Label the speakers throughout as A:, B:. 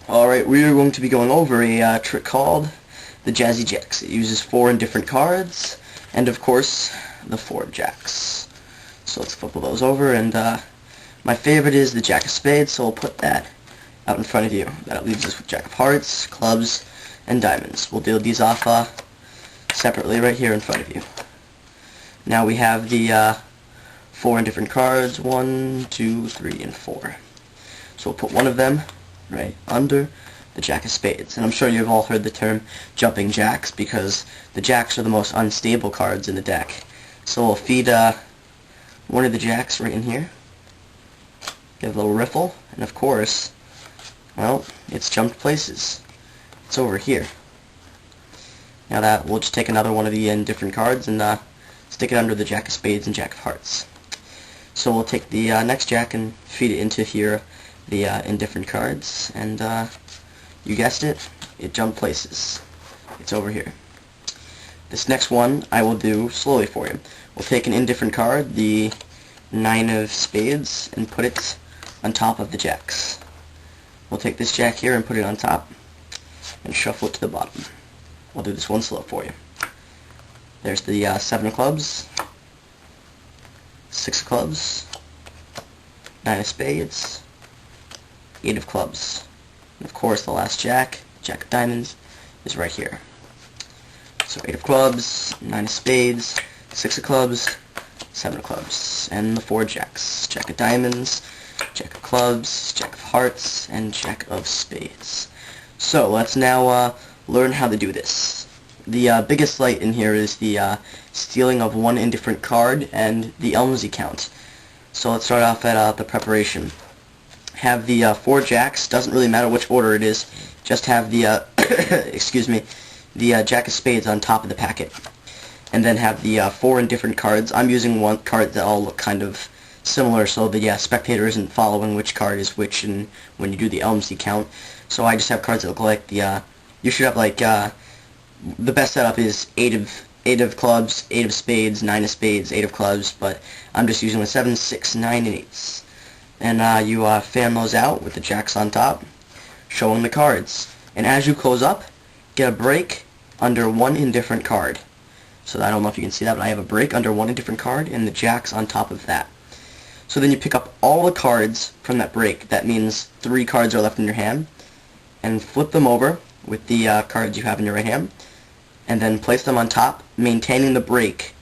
A: Alright, we are going to be going over a trick called the Jazzy Jacks. It uses 4 indifferent cards, and of course, the 4 jacks. So let's flip all those over, and my favorite is the Jack of Spades, so we'll put that out in front of you. That leaves us with Jack of Hearts, Clubs, and Diamonds. We'll deal these off separately right here in front of you. Now we have the 4 indifferent cards, 1, 2, 3, and 4. So we'll put one of them right under the Jack of Spades. And I'm sure you've all heard the term jumping jacks because the jacks are the most unstable cards in the deck. So we'll feed one of the jacks right in here. Give a little riffle, and of course, well, it's jumped places. It's over here. Now that we'll just take another one of the indifferent cards and stick it under the Jack of Spades and Jack of Hearts. So we'll take the next jack and feed it into here, the indifferent cards, and you guessed it, it jumped places. It's over here. This next one I will do slowly for you. We'll take an indifferent card, the 9 of Spades, and put it on top of the jacks. We'll take this jack here and put it on top, and shuffle it to the bottom. I'll do this one slow for you. There's the 7 of Clubs, 6 of Clubs, 9 of Spades, 8 of Clubs. And of course, the last jack, Jack of Diamonds, is right here. So 8 of Clubs, 9 of Spades, 6 of Clubs, 7 of Clubs, and the 4 jacks, Jack of Diamonds, Jack of Clubs, Jack of Hearts, and Jack of Spades. So let's now learn how to do this. The biggest light in here is the stealing of one indifferent card and the Elmsy count. So let's start off at the preparation. Have the 4 jacks, doesn't really matter which order it is, just have the, excuse me, the Jack of Spades on top of the packet. And then have the 4 indifferent cards. I'm using one card that all look kind of similar, so the spectator isn't following which card is which and when you do the Elmsy count. So I just have cards that look like the, you should have like, the best setup is 8 of Clubs, 8 of Spades, 9 of Spades, 8 of Clubs, but I'm just using the 7, 6, 9, and 8s. And you fan those out with the jacks on top, showing the cards. And as you close up, get a break under one indifferent card. So I don't know if you can see that, but I have a break under one indifferent card and the jacks on top of that. So then you pick up all the cards from that break. That means 3 cards are left in your hand, and flip them over with the cards you have in your right hand, and then place them on top, maintaining the break.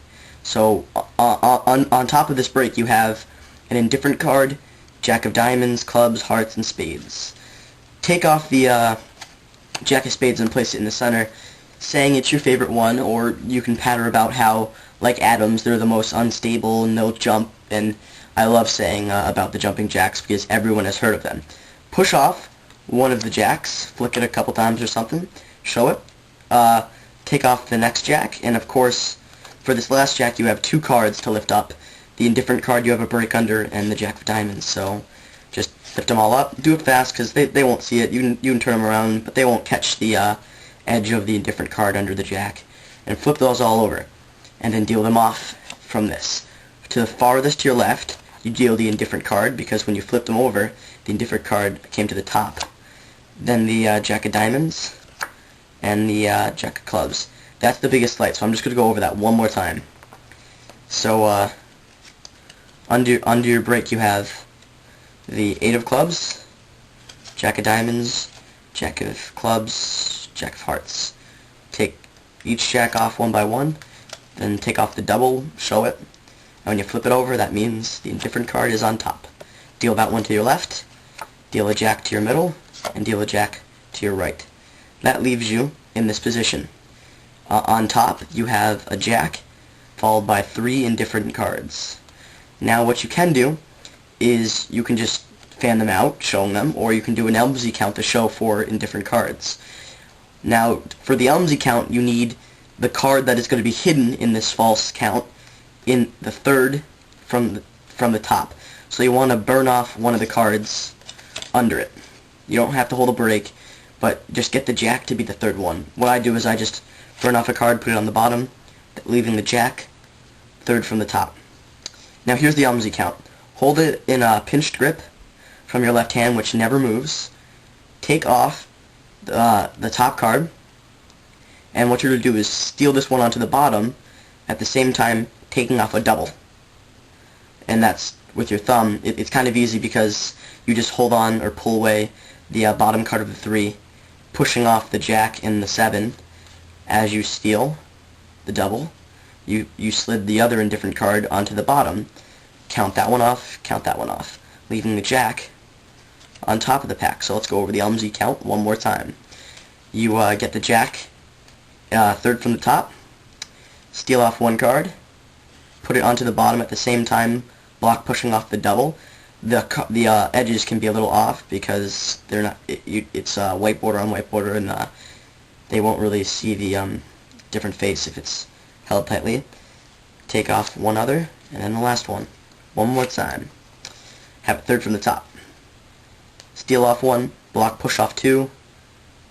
A: So on top of this break you have an indifferent card, Jack of Diamonds, Clubs, Hearts, and Spades. Take off the Jack of Spades and place it in the center, saying it's your favorite one, or you can patter about how, like Adams, they're the most unstable, no jump, and I love saying about the jumping jacks because everyone has heard of them. Push off one of the jacks, flick it a couple times or something, show it, take off the next jack, and of course, for this last jack you have 2 cards to lift up. The indifferent card you have a break under, and the Jack of Diamonds, so just lift them all up. Do it fast, because they won't see it. You can turn them around, but they won't catch the edge of the indifferent card under the jack. And flip those all over, and then deal them off from this. To the farthest to your left, you deal the indifferent card, because when you flip them over, the indifferent card came to the top. Then the Jack of Diamonds, and the Jack of Clubs. That's the biggest light, so I'm just going to go over that one more time. So, under your break you have the 8 of Clubs, Jack of Diamonds, Jack of Clubs, Jack of Hearts. Take each jack off one by one, then take off the double, show it, and when you flip it over that means the indifferent card is on top. Deal that one to your left, deal a jack to your middle, and deal a jack to your right. That leaves you in this position. On top you have a jack, followed by 3 indifferent cards. Now what you can do is you can just fan them out, showing them, or you can do an Elmsy count to show 4 indifferent cards. Now for the Elmsy count you need the card that is going to be hidden in this false count in the 3rd from the top. So you want to burn off one of the cards under it. You don't have to hold a break, but just get the jack to be the 3rd one. What I do is I just burn off a card, put it on the bottom, leaving the jack 3rd from the top. Now here's the Elmsy count. Hold it in a pinched grip from your left hand, which never moves, take off the top card, and what you're going to do is steal this one onto the bottom, at the same time taking off a double. And that's with your thumb. It's kind of easy because you just hold on or pull away the bottom card of the 3, pushing off the jack and the 7 as you steal the double. You slid the other indifferent card onto the bottom, count that one off, leaving the jack on top of the pack. So let's go over the Elmsy count one more time. You get the jack third from the top, steal off one card, put it onto the bottom at the same time, block pushing off the double. The edges can be a little off because they're not. It's white border on white border, and they won't really see the different face if it's held tightly. Take off one other, and then the last one. One more time. Have it third from the top. Steal off one, block push off 2,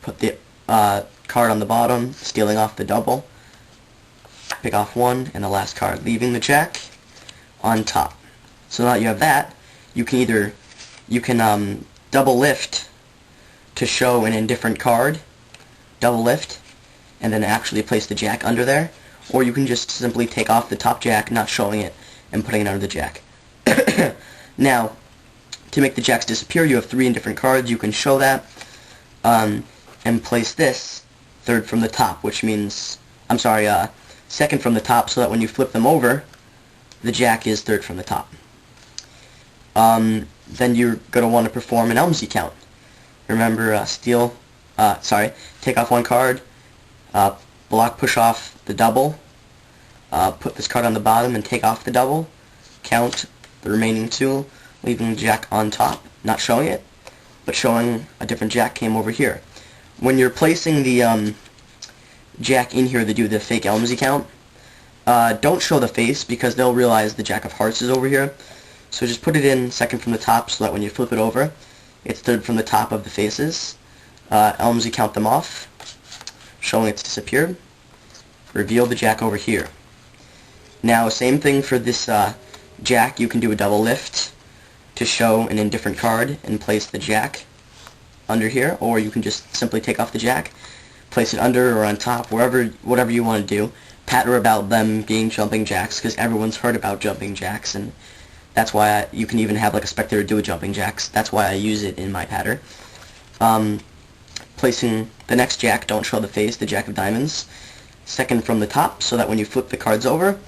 A: put the card on the bottom, stealing off the double. Pick off one, and the last card, leaving the jack on top. So now that you have that, you can double lift to show an indifferent card, double lift, and then actually place the jack under there, or you can just simply take off the top jack, not showing it, and putting it under the jack. Now, to make the jacks disappear, you have 3 indifferent cards. You can show that, and place this third from the top, which means, second from the top, so that when you flip them over, the jack is third from the top. Then you're going to want to perform an Elmsy count. Remember, take off one card, block push off the double, put this card on the bottom and take off the double, count the remaining 2, leaving the jack on top, not showing it, but showing a different jack came over here. When you're placing the jack in here to do the fake Elmsy count, don't show the face because they'll realize the jack of hearts is over here. So just put it in second from the top so that when you flip it over, it's third from the top of the faces. Elmsy count them off, showing it's disappeared. Reveal the jack over here. Now, same thing for this jack. You can do a double lift to show an indifferent card and place the jack under here, or you can just simply take off the jack, place it under or on top, whatever you want to do. Patter about them being jumping jacks, because everyone's heard about jumping jacks, and that's why you can even have like a spectator do a jumping jacks. That's why I use it in my patter. Placing the next jack, don't show the face, the jack of diamonds, second from the top, so that when you flip the cards over,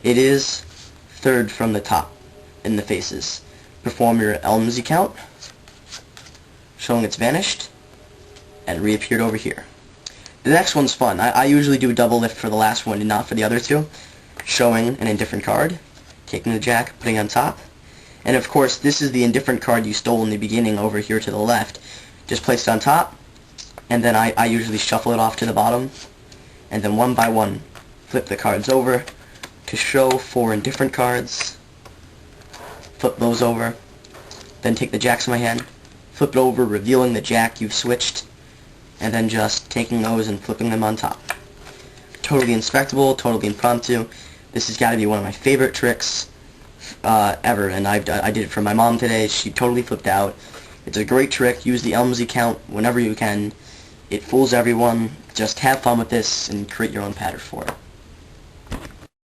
A: it is third from the top in the faces. Perform your Elmsy count, showing it's vanished, and reappeared over here. The next one's fun. I usually do a double lift for the last one and not for the other 2, showing an indifferent card, taking the jack, putting on top, and of course this is the indifferent card you stole in the beginning over here to the left. Just place it on top, and then I usually shuffle it off to the bottom, and then one by one flip the cards over to show 4 indifferent cards, flip those over, then take the jacks in my hand, flip it over, revealing the jack you've switched, and then just taking those and flipping them on top. Totally inspectable, totally impromptu. This has got to be one of my favorite tricks ever, and I did it for my mom today. She totally flipped out. It's a great trick. Use the Elmsy count whenever you can. It fools everyone. Just have fun with this and create your own pattern for it.